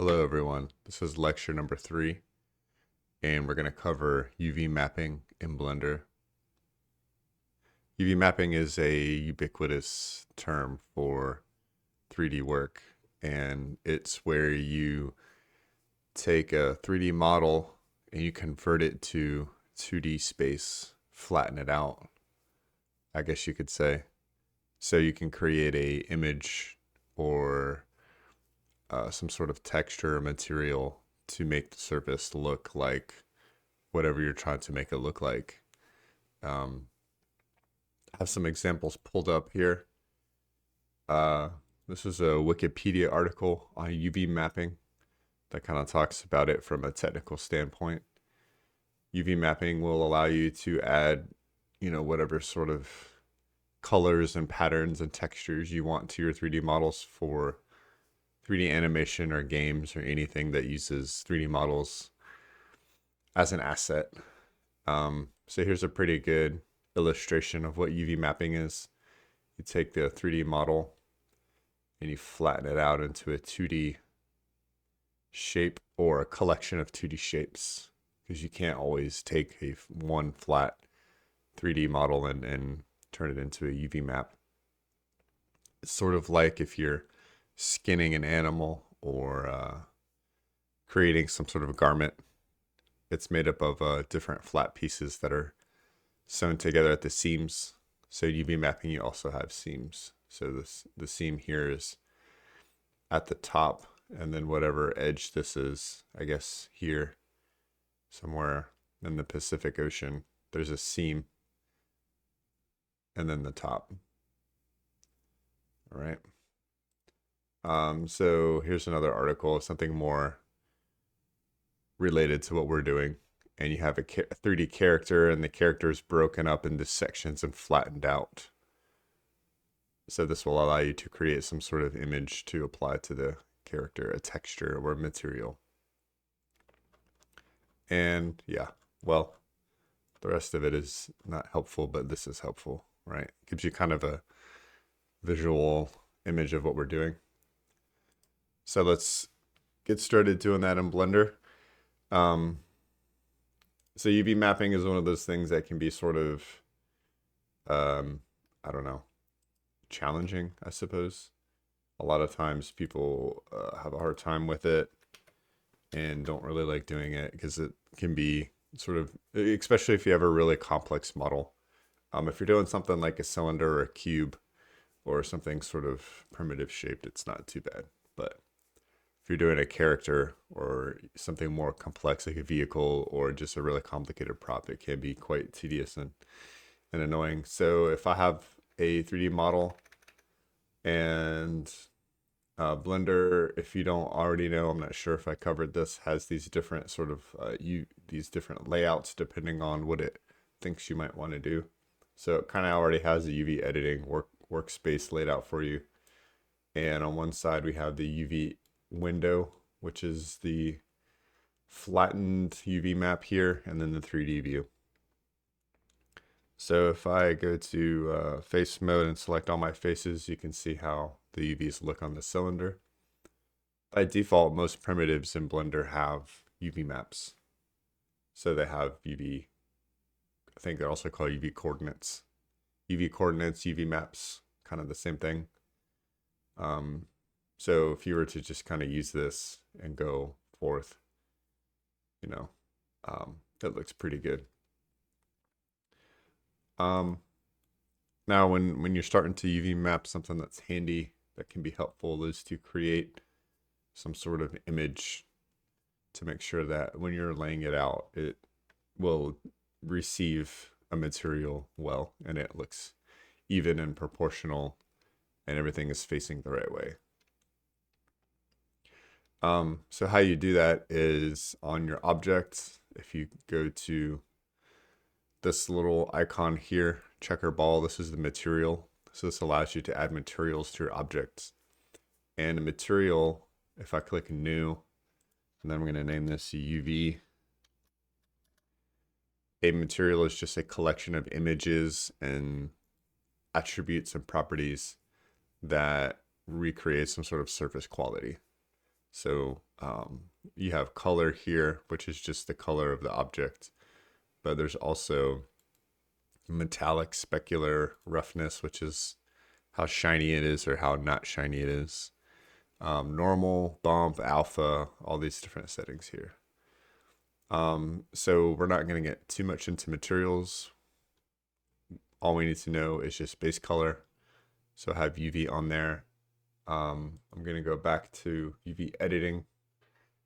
Hello everyone, this is lecture number 3 and we're going to cover UV mapping in Blender. UV mapping is a ubiquitous term for 3D work, and it's where you take a 3D model and you convert it to 2D space, flatten it out, I guess you could say. So you can create a image or some sort of texture or material to make the surface look like whatever you're trying to make it look like. I have some examples pulled up here. Uh, this is a Wikipedia article on UV mapping that kind of talks about it from a technical standpoint. UV mapping will allow you to add, whatever sort of colors and patterns and textures you want to your 3D models for 3D animation or games or anything that uses 3D models as an asset. So here's a pretty good illustration of what UV mapping is. You take the 3D model and you flatten it out into a 2D shape or a collection of 2D shapes, because you can't always take one flat 3D model and turn it into a UV map. It's sort of like if you're skinning an animal or creating some sort of a garment. It's made up of different flat pieces that are sewn together at the seams. So UV mapping, you also have seams. So the seam here is at the top, and then whatever edge this is, I guess here, somewhere in the Pacific Ocean, there's a seam, and then the top. All right. So here's another article, something more related to what we're doing. And you have a 3D character, and the character is broken up into sections and flattened out. So this will allow you to create some sort of image to apply to the character, a texture or material. And yeah, well, the rest of it is not helpful, but this is helpful, right? It gives you kind of a visual image of what we're doing. So let's get started doing that in Blender. So UV mapping is one of those things that can be sort of, I don't know, challenging, I suppose. A lot of times people have a hard time with it and don't really like doing it because it can be sort of, especially if you have a really complex model. If you're doing something like a cylinder or a cube or something sort of primitive shaped, it's not too bad. But if you're doing a character or something more complex like a vehicle or just a really complicated prop, it can be quite tedious and annoying. So if I have a 3D model and Blender, if you don't already know, I'm not sure if I covered this, has these different sort of these different layouts depending on what it thinks you might want to do. So it kind of already has the UV editing workspace laid out for you. And on one side we have the UV window, which is the flattened UV map here, and then the 3D view. So if I go to face mode and select all my faces, you can see how the UVs look on the cylinder. By default, most primitives in Blender have UV maps. So they have UV, I think they're also called UV coordinates. UV coordinates, UV maps, kind of the same thing. So if you were to just kind of use this and go forth, it looks pretty good. Now when you're starting to UV map something that's handy, that can be helpful, is to create some sort of image to make sure that when you're laying it out, it will receive a material well, and it looks even and proportional, and everything is facing the right way. So how you do that is on your object. If you go to this little icon here, checker ball, this is the material. So this allows you to add materials to your objects. And a material, if I click new, and then I'm going to name this UV. A material is just a collection of images and attributes and properties that recreate some sort of surface quality. So you have color here, which is just the color of the object, but there's also metallic specular roughness, which is how shiny it is or how not shiny it is. Normal, bump, alpha, all these different settings here. So we're not going to get too much into materials. All we need to know is just base color. So I have UV on there. I'm going to go back to UV editing,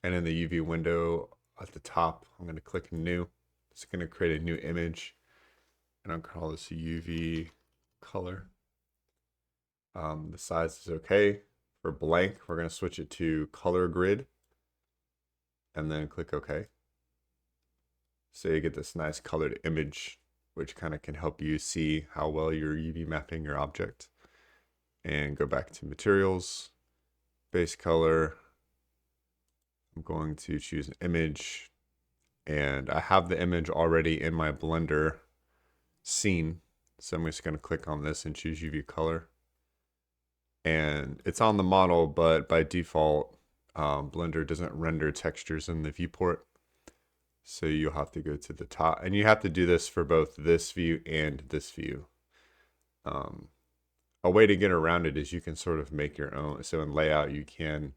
and in the UV window at the top, I'm going to click new. It's going to create a new image, and I'll call this UV color. The size is okay. For blank, we're going to switch it to color grid, and then click OK. So you get this nice colored image, which kind of can help you see how well you're UV mapping your object. And go back to materials, base color. I'm going to choose an image, and I have the image already in my Blender scene. So I'm just going to click on this and choose UV color. And it's on the model, but by default, Blender doesn't render textures in the viewport. So you'll have to go to the top, and you have to do this for both this view and this view. A way to get around it is you can sort of make your own. So in layout, you can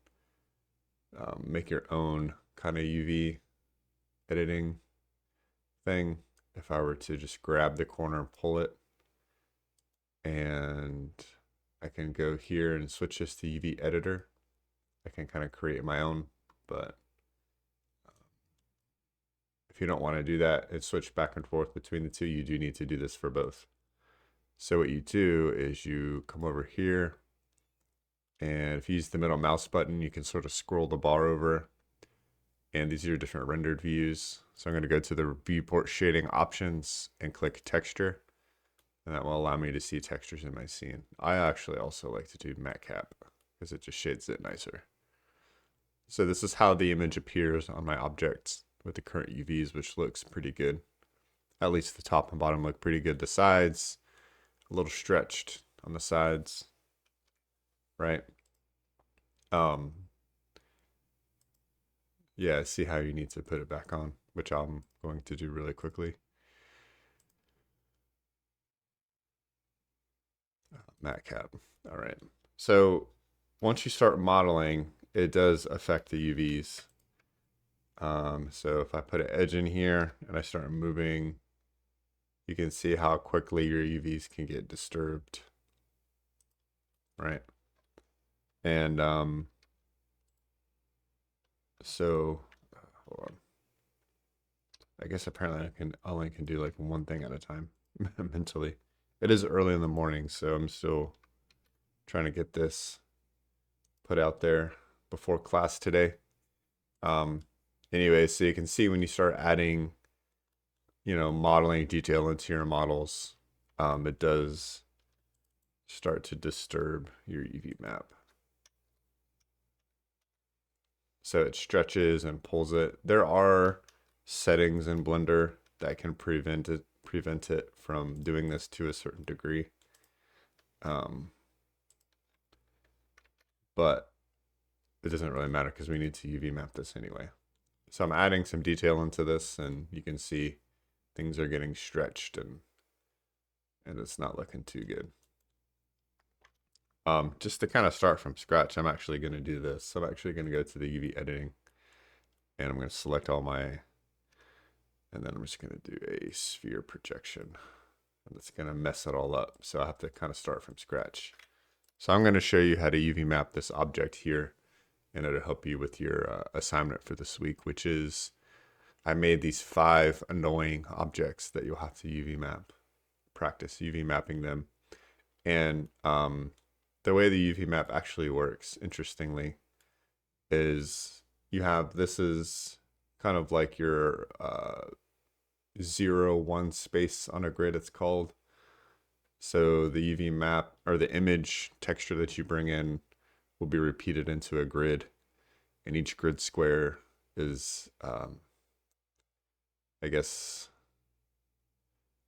make your own kind of UV editing thing. If I were to just grab the corner and pull it, and I can go here and switch this to UV editor. I can kind of create my own, but if you don't want to do that and switch back and forth between the two, you do need to do this for both. So what you do is you come over here, and if you use the middle mouse button, you can sort of scroll the bar over, and these are your different rendered views. So I'm going to go to the viewport shading options and click texture, and that will allow me to see textures in my scene. I actually also like to do matcap because it just shades it nicer. So this is how the image appears on my objects with the current UVs, which looks pretty good. At least the top and bottom look pretty good. The sides, a little stretched on the sides, right? Yeah, see how you need to put it back on, which I'm going to do really quickly. Matcap. All right. So once you start modeling, it does affect the UVs. So if I put an edge in here and I start moving, you can see how quickly your UVs can get disturbed, right? And so hold on. I guess apparently I can only do like one thing at a time mentally. It is early in the morning, so I'm still trying to get this put out there before class today. Anyway, so you can see when you start adding, modeling detail into your models, it does start to disturb your UV map. So it stretches and pulls it. There are settings in Blender that can prevent it from doing this to a certain degree. But it doesn't really matter because we need to UV map this anyway. So I'm adding some detail into this, and you can see things are getting stretched and it's not looking too good. Just to kind of start from scratch, I'm actually going to do this. So I'm actually going to go to the UV editing, and I'm going to select all my, and then I'm just going to do a sphere projection, and it's going to mess it all up. So I have to kind of start from scratch. So I'm going to show you how to UV map this object here, and it'll help you with your assignment for this week, which is I made these 5 annoying objects that you'll have to UV map. Practice UV mapping them. And the way the UV map actually works, interestingly, is this is kind of like your 0, 1 space on a grid, it's called. So the UV map, or the image texture that you bring in, will be repeated into a grid, and each grid square is, I guess,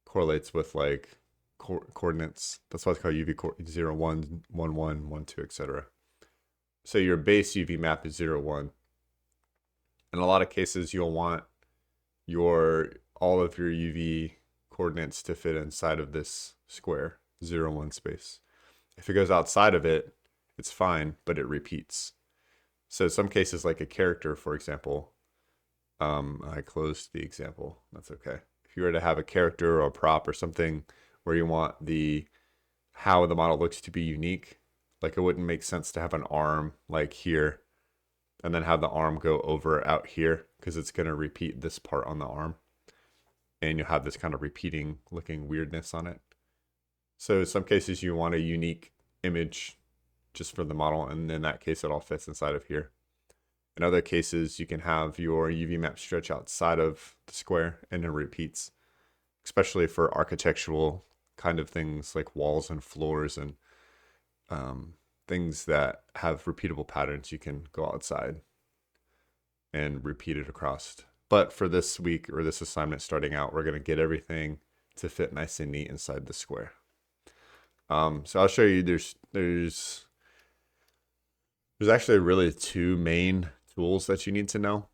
correlates with like coordinates. That's why it's called UV 0, 1, 1, 1, 1, 2, etc. so your base UV map is 0, 1. In a lot of cases, you'll want all of your UV coordinates to fit inside of this square 0, 1 space. If it goes outside of it, it's fine, but it repeats. So some cases, like a character, for example, I closed the example. That's okay. If you were to have a character or a prop or something where you want how the model looks to be unique, like it wouldn't make sense to have an arm like here and then have the arm go over out here, because it's going to repeat this part on the arm. And you'll have this kind of repeating looking weirdness on it. So in some cases you want a unique image just for the model, and in that case it all fits inside of here. In other cases, you can have your UV map stretch outside of the square and it repeats, especially for architectural kind of things like walls and floors and things that have repeatable patterns. You can go outside and repeat it across. But for this week or this assignment starting out, we're going to get everything to fit nice and neat inside the square. So I'll show you there's actually really two main tools that you need to know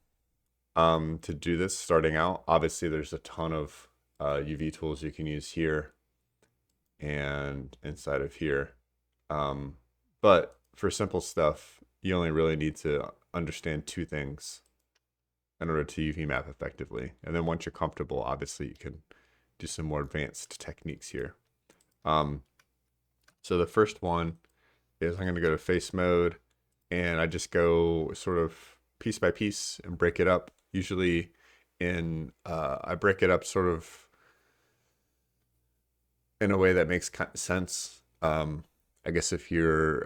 to do this starting out. Obviously, there's a ton of UV tools you can use here and inside of here. But for simple stuff, you only really need to understand two things in order to UV map effectively. And then once you're comfortable, obviously you can do some more advanced techniques here. So the first one is I'm going to go to face mode, and I just go sort of piece by piece and break it up. Usually I break it up sort of in a way that makes sense. I guess if you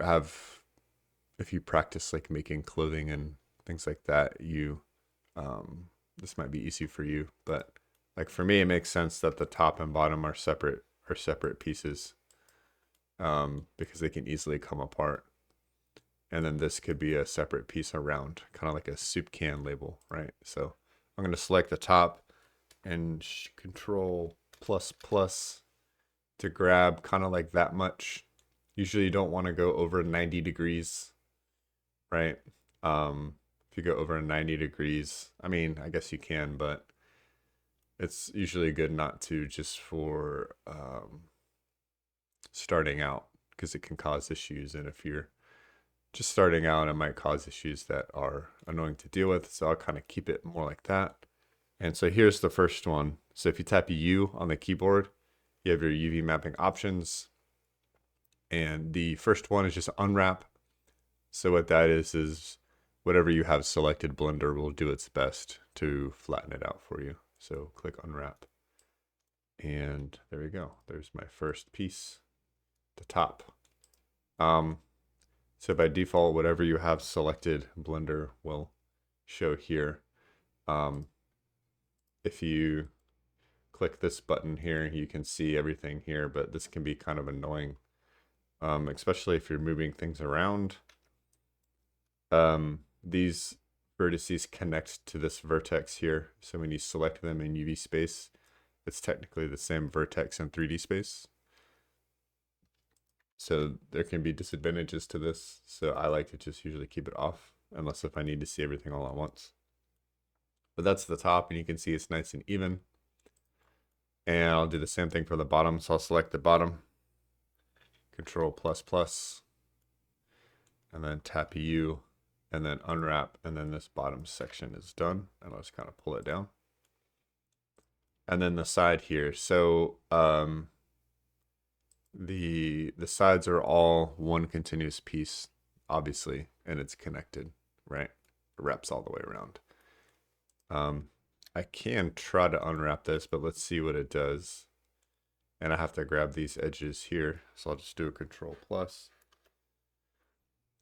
practice like making clothing and things like that, this might be easy for you. But like for me, it makes sense that the top and bottom are separate pieces, because they can easily come apart. And then this could be a separate piece around, kind of like a soup can label, right? So I'm going to select the top and Control ++ to grab kind of like that much. Usually you don't want to go over 90 degrees, right? If you go over 90 degrees, I mean, I guess you can, but it's usually good not to, just for starting out, because it can cause issues. And if you're just starting out, it might cause issues that are annoying to deal with. So I'll kind of keep it more like that. And so here's the first one. So if you tap U on the keyboard, you have your UV mapping options. And the first one is just unwrap. So what that is whatever you have selected, Blender will do its best to flatten it out for you. So click unwrap. And there we go. There's my first piece, the top. So by default, whatever you have selected, Blender will show here. If you click this button here, you can see everything here, but this can be kind of annoying, especially if you're moving things around. These vertices connect to this vertex here. So when you select them in UV space, it's technically the same vertex in 3D space. So there can be disadvantages to this. So I like to just usually keep it off, unless if I need to see everything all at once. But that's the top, and you can see it's nice and even. And I'll do the same thing for the bottom. So I'll select the bottom, Control ++, and then tap U, and then unwrap, and then this bottom section is done. And I'll just kind of pull it down. And then the side here. So the sides are all one continuous piece, obviously, and it's connected, right? It wraps all the way around. I can try to unwrap this, but let's see what it does. And I have to grab these edges here, so I'll just do a Control+.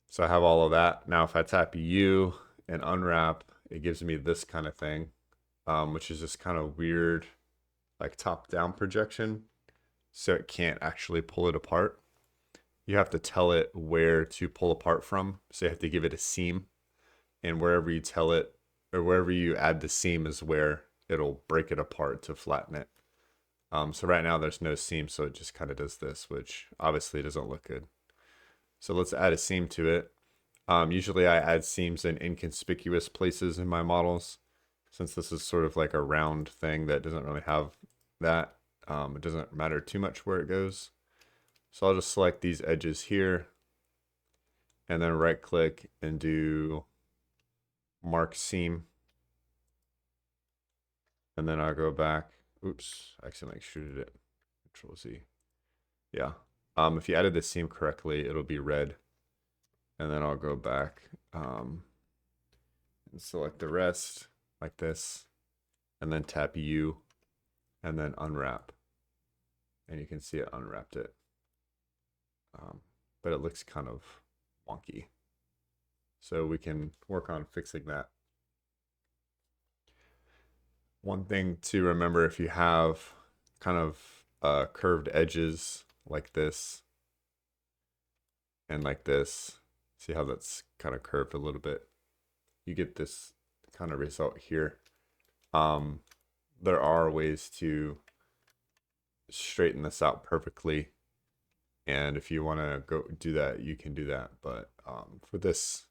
So I have all of that. Now if I tap U and unwrap, it gives me this kind of thing, which is this kind of weird, like top-down projection. So it can't actually pull it apart. You have to tell it where to pull apart from. So you have to give it a seam, and wherever you tell it, or wherever you add the seam, is where it'll break it apart to flatten it. So right now there's no seam, so it just kind of does this, which obviously doesn't look good. So let's add a seam to it. Usually I add seams in inconspicuous places in my models, since this is sort of like a round thing that doesn't really have that. It doesn't matter too much where it goes. So I'll just select these edges here and then right click and do mark seam. And then I'll go back. Oops, I accidentally extruded it. Control Z. Yeah. If you added the seam correctly, it'll be red. And then I'll go back and select the rest like this. And then tap U and then unwrap. And you can see it unwrapped it. But it looks kind of wonky. So we can work on fixing that. One thing to remember, if you have kind of curved edges like this and like this, see how that's kind of curved a little bit, you get this kind of result here. There are ways to straighten this out perfectly, and if you want to go do that, you can do that. But for this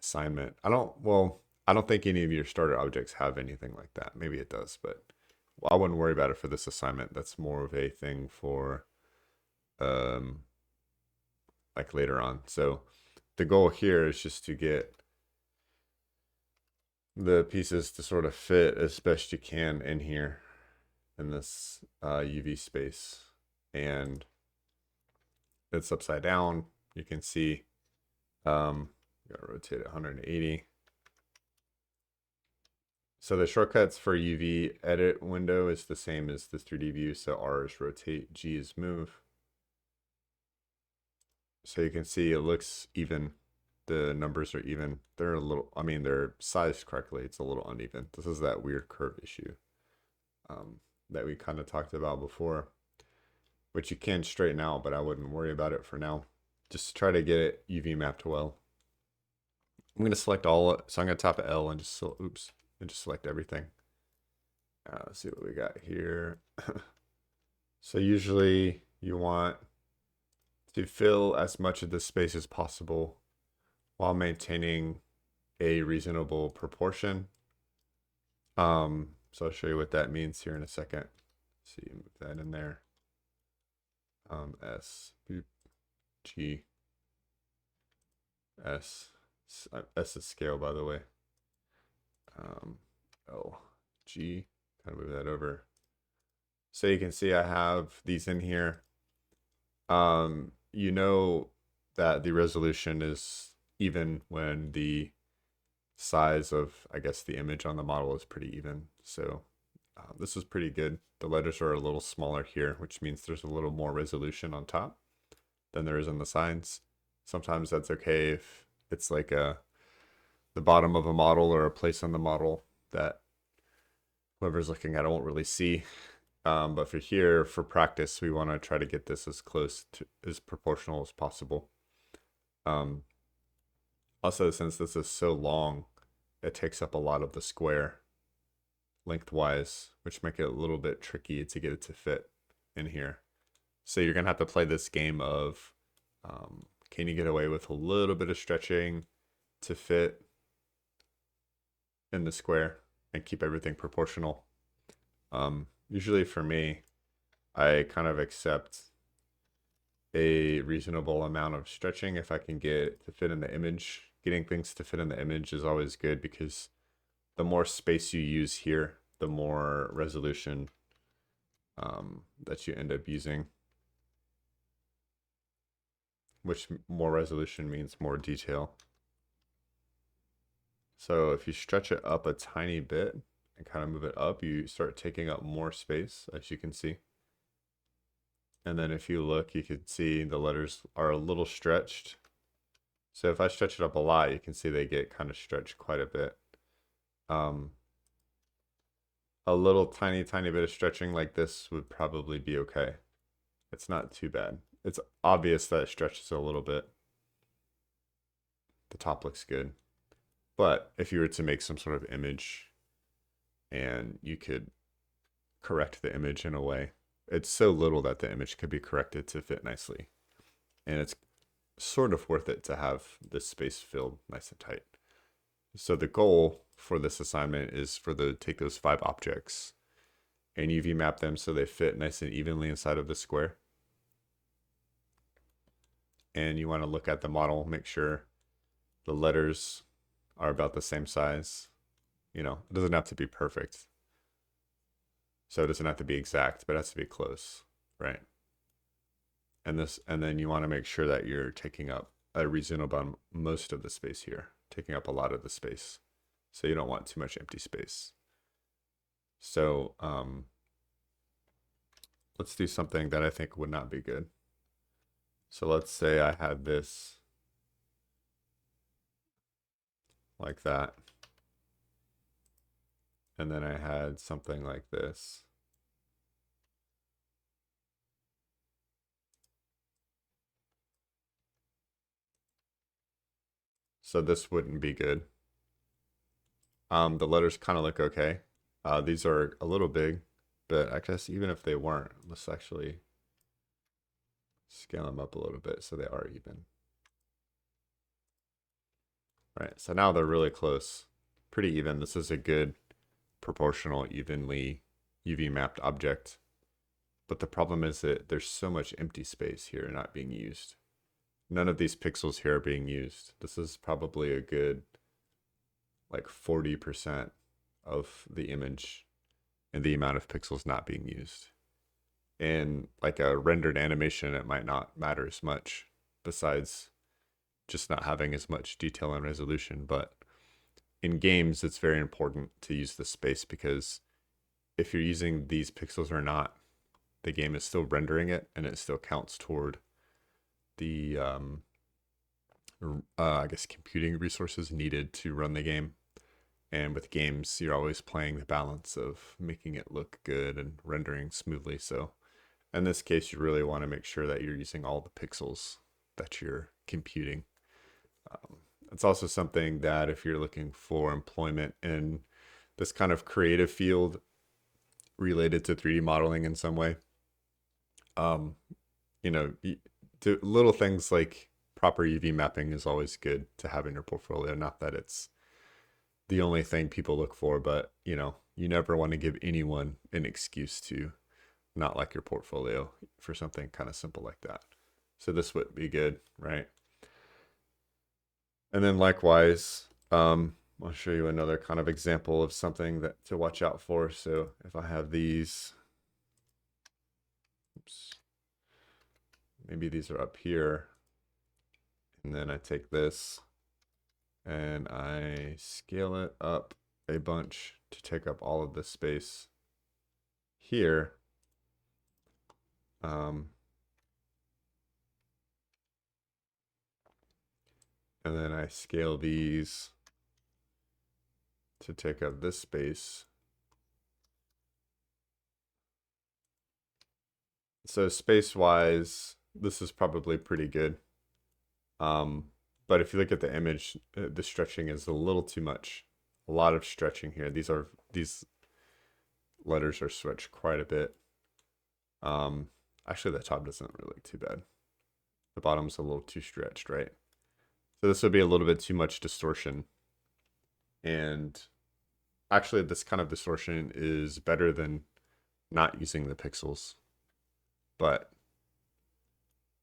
assignment, I don't think any of your starter objects have anything like that. Maybe it does, but I wouldn't worry about it for this assignment. That's more of a thing for like later on. So the goal here is just to get the pieces to sort of fit as best you can in here in this UV space. And it's upside down. You can see, gotta rotate it 180. So the shortcuts for UV edit window is the same as the 3D view. So R is rotate, G is move. So you can see it looks even. The numbers are even. They're a little, I mean, they're sized correctly. It's a little uneven. This is that weird curve issue that we kind of talked about before, which you can straighten out, but I wouldn't worry about it for now. Just try to get it UV mapped well. I'm going to select all, so I'm going to tap L and just, and just select everything. Let's see what we got here. So usually you want to fill as much of the space as possible while maintaining a reasonable proportion. So I'll show you what that means here in a second. Let's see, move that in there. S, boop, G, S. S is scale, by the way. L, G, kind of move that over. So you can see I have these in here. You know that the resolution is even when the size of, I guess, the image on the model is pretty even. So this is pretty good. The letters are a little smaller here, which means there's a little more resolution on top than there is in the signs. Sometimes that's okay if it's like the bottom of a model or a place on the model that whoever's looking at it won't really see. But for here, for practice, we want to try to get this as close to as proportional as possible. Also, since this is so long, it takes up a lot of the square lengthwise, which make it a little bit tricky to get it to fit in here. So you're gonna have to play this game of can you get away with a little bit of stretching to fit in the square and keep everything proportional. Usually for me, I kind of accept a reasonable amount of stretching if I can get it to fit in the image. Getting things to fit in the image is always good because the more space you use here, the more resolution that you end up using. Which more resolution means more detail. So if you stretch it up a tiny bit and kind of move it up, you start taking up more space, as you can see. And then if you look, you can see the letters are a little stretched. So if I stretch it up a lot, you can see they get kind of stretched quite a bit. A little tiny bit of stretching like this would probably be okay. It's not too bad. It's obvious that it stretches a little bit. The top looks good. But if you were to make some sort of image and you could correct the image in a way, it's so little that the image could be corrected to fit nicely. And it's sort of worth it to have this space filled nice and tight. So the goal for this assignment is for take those 5 objects and UV map them so they fit nice and evenly inside of the square. And you want to look at the model, make sure the letters are about the same size. You know, it doesn't have to be perfect. So it doesn't have to be exact, but it has to be close, right? And then you want to make sure that you're taking up a reasonable most of the space here, taking up a lot of the space. So you don't want too much empty space. So let's do something that I think would not be good. So let's say I had this like that. And then I had something like this. So this wouldn't be good. The letters kind of look okay. These are a little big, but I guess even if they weren't, let's actually scale them up a little bit so they are even. Right, so now they're really close, pretty even. This is a good proportional, evenly UV mapped object. But the problem is that there's so much empty space here not being used. None of these pixels here are being used. This is probably a good like 40% of the image and the amount of pixels not being used. In like a rendered animation, it might not matter as much besides just not having as much detail and resolution. But in games, it's very important to use the space because if you're using these pixels or not, the game is still rendering it and it still counts toward the, I guess, computing resources needed to run the game. And with games, you're always playing the balance of making it look good and rendering smoothly. So in this case, you really want to make sure that you're using all the pixels that you're computing. It's also something that if you're looking for employment in this kind of creative field related to 3D modeling in some way, you know, little things like proper UV mapping is always good to have in your portfolio. Not that it's the only thing people look for, but you know, you never want to give anyone an excuse to not like your portfolio for something kind of simple like that. So this would be good, right? And then likewise, I'll show you another kind of example of something that to watch out for. So if I have these, oops, maybe these are up here, and then I take this and I scale it up a bunch to take up all of this space here. And then I scale these to take up this space. So space-wise, this is probably pretty good. But if you look at the image, the stretching is a little too much. A lot of stretching here. These letters are stretched quite a bit. Actually, the top doesn't really look too bad. The bottom's a little too stretched, right? So this would be a little bit too much distortion. And actually, this kind of distortion is better than not using the pixels. But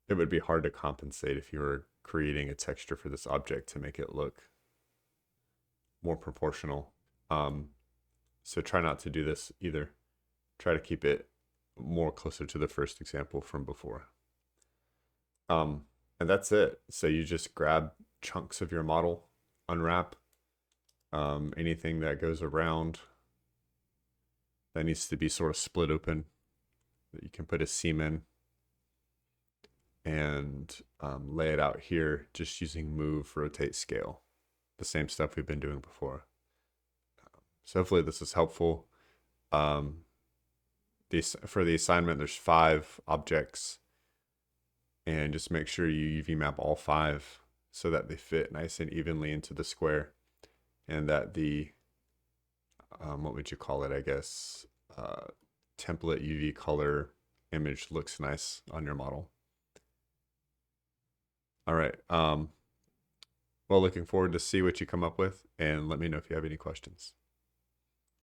it would be hard to compensate if you were creating a texture for this object to make it look more proportional. So try not to do this either. Try to keep it more closer to the first example from before. And that's it. So you just grab chunks of your model, unwrap anything that goes around that needs to be sort of split open, that you can put a seam in, and lay it out here just using move, rotate, scale. The same stuff we've been doing before. So hopefully this is helpful. For the assignment, there's 5 objects, and just make sure you UV map all 5 so that they fit nice and evenly into the square, and that the what would you call it, I guess, template UV color image looks nice on your model. All right. Well, looking forward to see what you come up with, and let me know if you have any questions.